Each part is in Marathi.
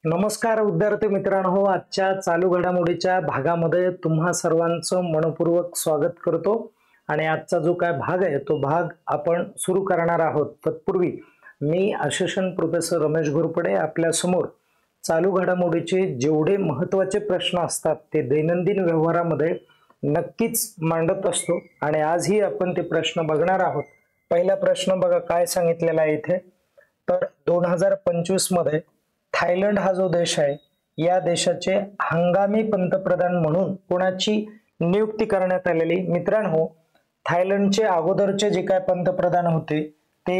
नमस्कार विद्यार्थी मित्रांनो, आजच्या चालू घडामोडीच्या भागामध्ये तुम्हा सर्वांचं मनपूर्वक स्वागत करतो। आणि आजचा जो काय भाग आहे तो भाग आपण सुरू करणार आहोत। तत्पूर्वी मी असिस्टंट प्रोफेसर रमेश घोरपडे आपल्या समोर चालू घडामोडीचे जेवढे महत्त्वाचे प्रश्न असतात ते दैनंदिन व्यवहारामध्ये नक्कीच मांडत असतो आणि आजही आपण ते प्रश्न बघणार आहोत। पहिला प्रश्न बघा काय सांगितलेला आहे इथे, तर 2025 मध्ये थायलंड हा जो देश आहे या देशाचे हंगामी पंतप्रधान म्हणून कोणाची नियुक्ती करण्यात आलेली। मित्रांनो, थायलंडचे अगोदरचे जे काय पंतप्रधान होते ते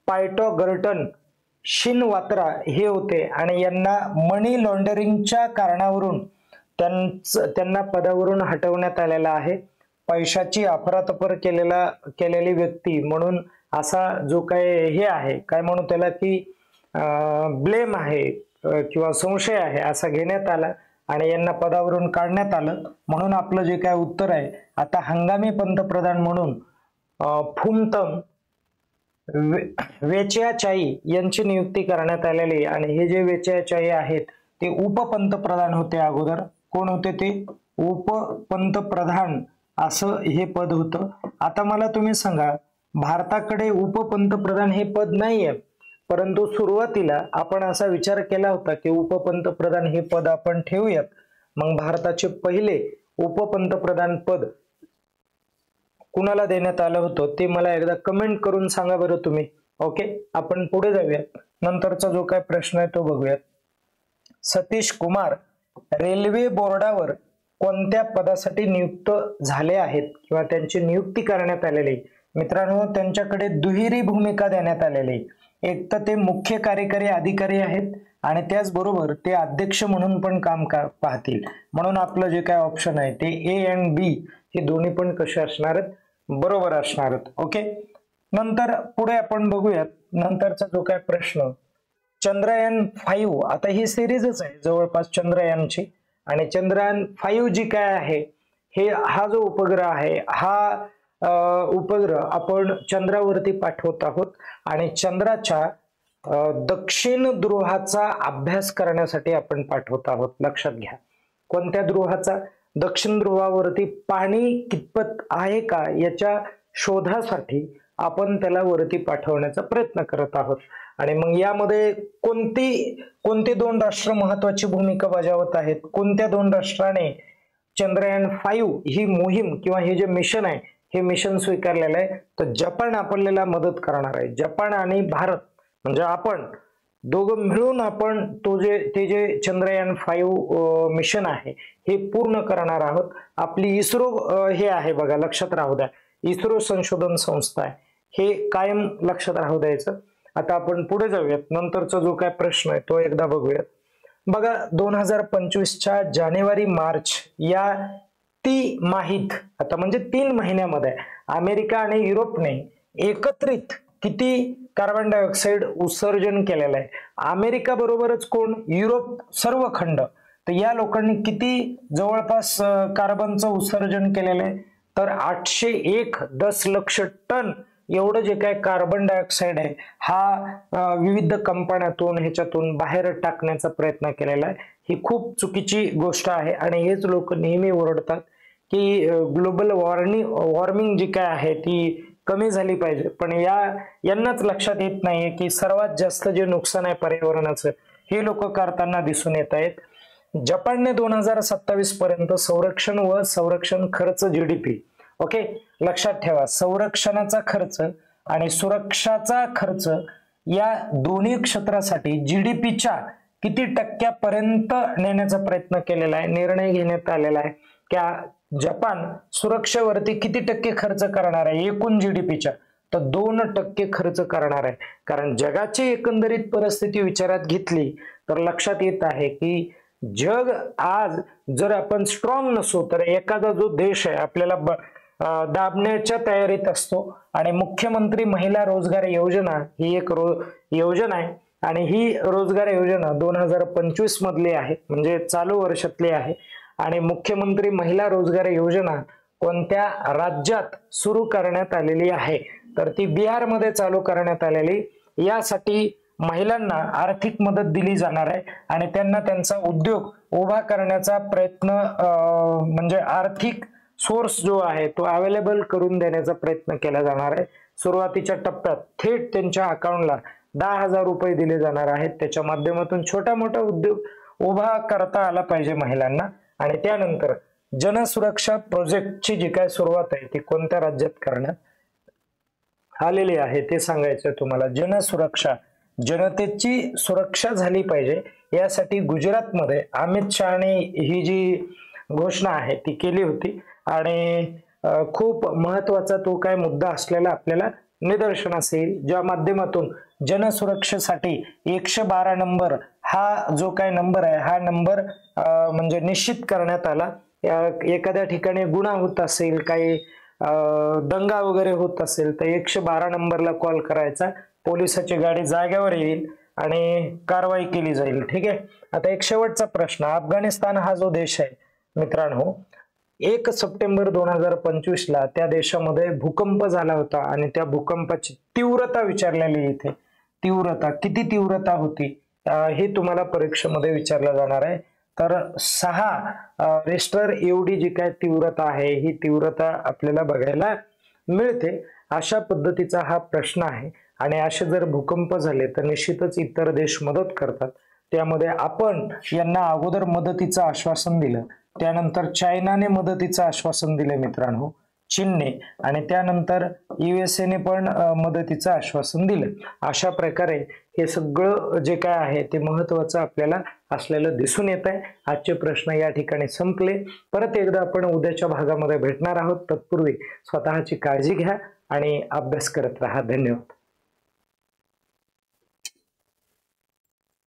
पायटोगर्टन शिनवात्रा हे होते आणि यांना मनी लॉन्ड्रिंगच्या कारणावरून त्यांना पदावरून हटवण्यात आलेला आहे। पैशाची अफरातफर केलेली व्यक्ती म्हणून असा जो काय हे आहे काय म्हणू त्याला की ब्लेम आहे किंवा संशय आहे असा घेण्यात आला आणि यांना पदावरून काढण्यात आलं। म्हणून आपलं जे काय उत्तर आहे आता हंगामी पंतप्रधान म्हणून फुमतम वेचयाचाई यांची नियुक्ती करण्यात आलेली आणि हे जे वेचयाचाई आहेत ते उपपंतप्रधान होते। अगोदर कोण होते ते उपपंतप्रधान असं हे पद होतं। आता मला तुम्ही सांगा, भारताकडे उपपंतप्रधान हे पद नाहीये, परंतु सुरुवातीला आपण असा विचार केला होता की उपपंतप्रधान हे पद आपण ठेवूयात। मग भारताचे पहिले उपपंतप्रधान पद कुणाला देण्यात आलं होतं ते मला एकदा कमेंट करून सांगा बरं तुम्ही। ओके, आपण पुढे जाऊयात। नंतरचा जो काय प्रश्न आहे तो बघूयात। सतीश कुमार रेल्वे बोर्डावर कोणत्या पदासाठी नियुक्त झाले आहेत किंवा त्यांची नियुक्ती करण्यात आलेली। मित्रांनो, त्यांच्याकडे दुहेरी भूमिका देण्यात आलेली, एक तर ते मुख्य कार्यकारी अधिकारी आहेत आणि त्याचबरोबर ते अध्यक्ष म्हणून पण काम पाहतील। म्हणून आपलं जे काय ऑप्शन आहे ते ए आणि बी हे दोन्ही पण कसे असणार आहेत, बरोबर असणार आहेत। ओके, नंतर पुढे आपण बघूयात। नंतरचा जो काय प्रश्न, चंद्रयान 5 आता ही सिरीजच आहे जवळपास चंद्रयानची आणि चंद्रयान 5 जी काय आहे हा जो उपग्रह आहे हा उपग्रह आपण चंद्रावरती पाठवत आहोत आणि चंद्राच्या दक्षिण ध्रुवाचा अभ्यास करण्यासाठी आपण पाठवत आहोत। लक्षात घ्या, कोणत्या ध्रुवाचा? दक्षिण ध्रुवावरती पाणी कितपत आहे का याच्या शोधासाठी आपण त्याला वरती पाठवण्याचा प्रयत्न करत आहोत। आणि मग यामध्ये कोणते दोन राष्ट्र महत्वाची भूमिका बजावत आहेत? कोणत्या दोन राष्ट्राने चंद्रयान 5 ही मोहीम किंवा हे जे मिशन आहे हे मिशन स्वीकारलेलं आहे? तर जपान आपल्याला मदत करणार आहे। जपान आणि भारत म्हणजे आपण दोघं मिळून आपण ते जे चंद्रयान 5 मिशन आहे हे पूर्ण करणार आहोत। आपली इस्रो हे आहे बघा, लक्षात राहू द्या, इस्रो संशोधन संस्था आहे, हे कायम लक्षात राहू द्यायचं। आता आपण पुढे जाऊयात। नंतरचा जो काय प्रश्न आहे तो एकदा बघूयात। बघा, 2025च्या जानेवारी मार्च या तिमाहीत आता म्हणजे 3 महिन्यामध्ये अमेरिका आणि युरोपने एकत्रित किती कार्बन डायऑक्साइड उत्सर्जन केलेलं आहे? अमेरिका बरोबरच कोण? युरोप सर्व खंड। तर या लोकांनी किती जवळपास कार्बनचं उत्सर्जन केलेलं आहे? तर 801 दशलक्ष टन एवढं जे काय कार्बन डायऑक्साइड आहे हा विविध कंपन्यातून ह्याच्यातून बाहेर टाकण्याचा प्रयत्न केलेला आहे। ही खूप चुकीची गोष्ट आहे आणि हेच लोक नेहमी ओरडतात की ग्लोबल वॉर्मिंग जी काय आहे ती कमी झाली पाहिजे, पण यांनाच लक्षात येत नाहीये की सर्वात जास्त जे नुकसान आहे पर्यावरणाचं हे लोक करताना दिसून येत आहेत। जपानने 2027 पर्यंत संरक्षण व संरक्षण खर्च GDP, ओके लक्षात ठेवा, संरक्षणाचा खर्च आणि सुरक्षाचा खर्च या दोन्ही क्षेत्रासाठी GDPच्या किती टक्क्यापर्यंत नेण्याचा प्रयत्न केलेला आहे, निर्णय घेण्यात आलेला आहे। त्या जपान सुरक्षेवरती किती टक्के खर्च करणार आहे एकूण GDPच्या? तर 2% खर्च करणार आहे। कारण जगाची एकंदरीत परिस्थिती विचारात घेतली तर लक्षात येत आहे की जग आज जर आपण स्ट्रॉंग नसू तर एखादा जो देश आहे आपल्याला दाबण्याच्या तयारीत असतो। आणि मुख्यमंत्री महिला रोजगार योजना ही एक योजना आहे आणि ही रोजगार योजना 2025 मधली आहे, म्हणजे चालू वर्षातली आहे। आणि मुख्यमंत्री महिला रोजगार योजना कोणत्या राज्यात सुरू करण्यात आलेली आहे? तर ती बिहारमध्ये चालू करण्यात आलेली। यासाठी महिलांना आर्थिक मदत दिली जाणार आहे आणि त्यांना त्यांचा उद्योग उभा करण्याचा प्रयत्न म्हणजे आर्थिक सोर्स जो आहे तो अवेलेबल करून देण्याचा प्रयत्न केला जाणार आहे। सुरुवातीच्या टप्प्यात थेट त्यांच्या अकाउंटला 10,000 रुपये दिले जाणार आहेत। त्याच्या माध्यमातून छोटा मोठा उद्योग उभा करता आला पाहिजे महिलांना। आणि त्यानंतर जनसुरक्षा प्रोजेक्टची जी काय सुरुवात आहे ती कोणत्या राज्यात करण्यात आलेली आहे ते सांगायचं तुम्हाला। जनसुरक्षा, जनतेची सुरक्षा झाली पाहिजे यासाठी गुजरातमध्ये अमित शहाने ही जी घोषणा आहे ती केली होती आणि खूप महत्वाचा तो काय मुद्दा असलेला आपल्याला निदर्शनास येईल, ज्या माध्यमातून जनसुरक्षेसाठी 112 नंबर हा जो काय नंबर आहे हा नंबर म्हणजे निश्चित करण्यात आला। एखाद्या ठिकाणी गुन्हा होत असेल, काही दंगा वगैरे होत असेल तर 112 नंबरला कॉल करायचा, पोलिसाची गाडी जागेवर येईल आणि कारवाई केली जाईल। ठीक आहे। आता एक शेवटचा प्रश्न, अफगाणिस्तान हा जो देश आहे मित्रांनो, 1 सप्टेंबर 2025 ला त्या देशामध्ये भूकंप झाला होता आणि त्या भूकंपाची तीव्रता विचारलेली इथे, तीव्रता किती तीव्रता होती हे तुम्हाला परीक्षेमध्ये विचारलं जाणार आहे। तर 6 रिश्टर एवढी जी काय तीव्रता आहे ही तीव्रता आपल्याला बघायला मिळते। अशा पद्धतीचा हा प्रश्न आहे आणि असे जर भूकंप झाले तर निश्चितच इतर देश मदत करतात। त्यामध्ये आपण यांना अगोदर मदतीचं आश्वासन दिलं, त्यानंतर चायनाने मदतीचं आश्वासन दिले मित्रांनो, चीनने, आणि त्यानंतर USA ने पण मदतीचं आश्वासन दिलं। अशा प्रकारे हे सगळं जे काय आहे ते महत्वाचं आपल्याला असलेलं दिसून येत आहे। आजचे प्रश्न या ठिकाणी संपले। परत एकदा आपण उद्याच्या भागामध्ये भेटणार आहोत। तत्पूर्वी स्वतःची काळजी घ्या आणि अभ्यास करत राहा। धन्यवाद।